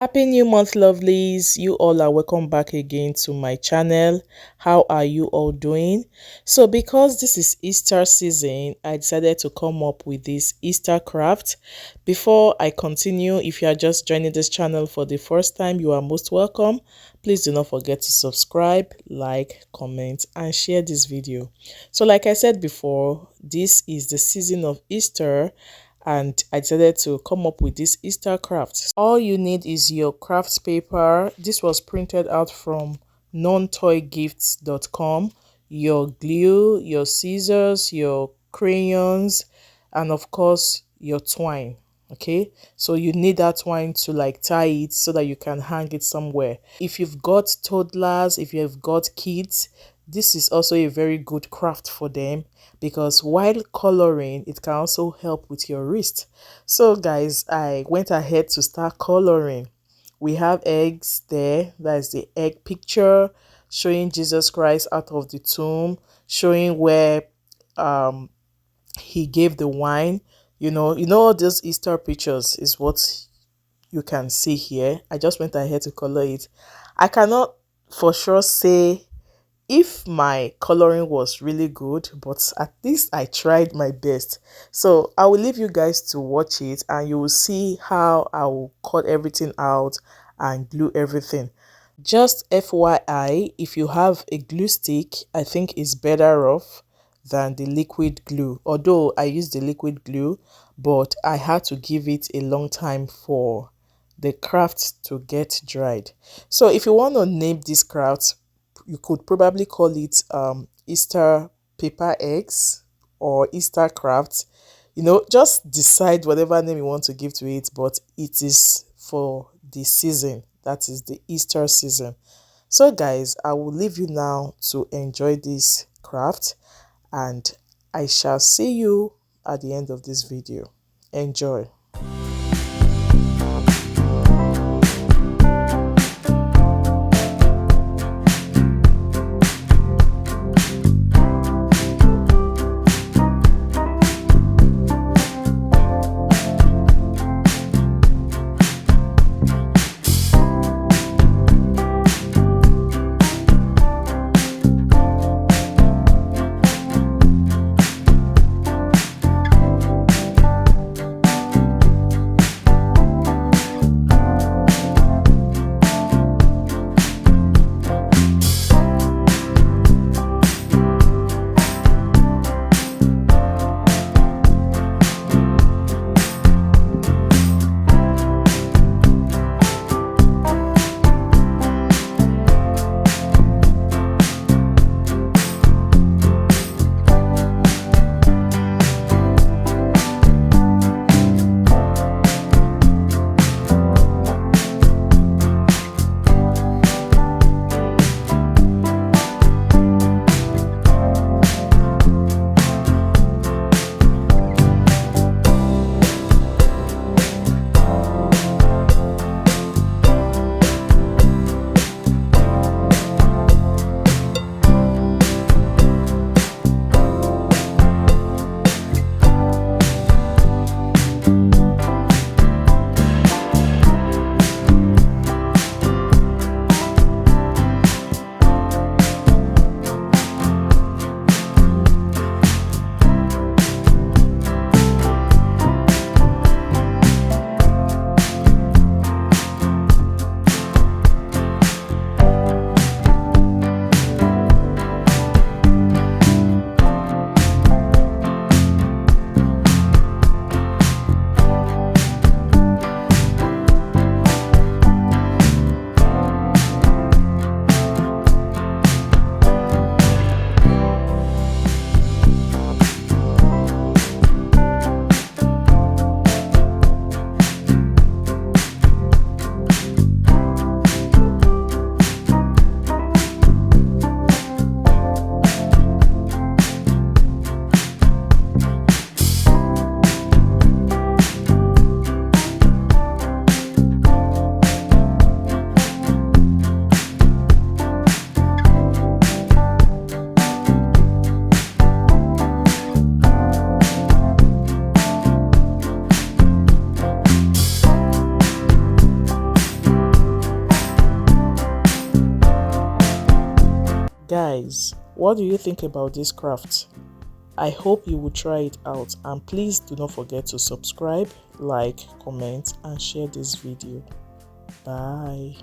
Happy new month, lovelies. You all are welcome back again to my channel. How are you all doing? So because this is Easter season, I decided to come up with this Easter craft. Before I continue, if you are just joining this channel for the first time, you are most welcome. Please do not forget to subscribe, like, comment, and share this video. So like I said before, this is the season of Easter, and I decided to come up with this Easter craft. All you need is your craft paper. This was printed out from nontoygifts.com, your glue, your scissors, your crayons, and of course your twine. Okay, so you need that twine to like tie it so that you can hang it somewhere. If you've got toddlers, if you've got kids, this is also a very good craft for them, because while coloring, it can also help with your wrist. So guys, I went ahead to start coloring. We have eggs there. That is the egg picture showing Jesus Christ out of the tomb, showing where um he gave the wine. You know all those Easter pictures is what you can see here. I just went ahead to color it. I cannot for sure say if my coloring was really good, but at least I tried my best. So I will leave you guys to watch it, and you will see how I will cut everything out and glue everything. Just FYI, if you have a glue stick, I think it's better off than the liquid glue. Although I used the liquid glue, but I had to give it a long time for the craft to get dried. So if you want to name this craft, you could probably call it Easter paper eggs or Easter craft. Just decide whatever name you want to give to it, but it is for the season, that is the Easter season. So guys, I will leave you now to enjoy this craft, and I shall see you at the end of this video. Enjoy. Guys, what do you think about this craft? I hope you will try it out, and please do not forget to subscribe, like, comment and share this video. Bye.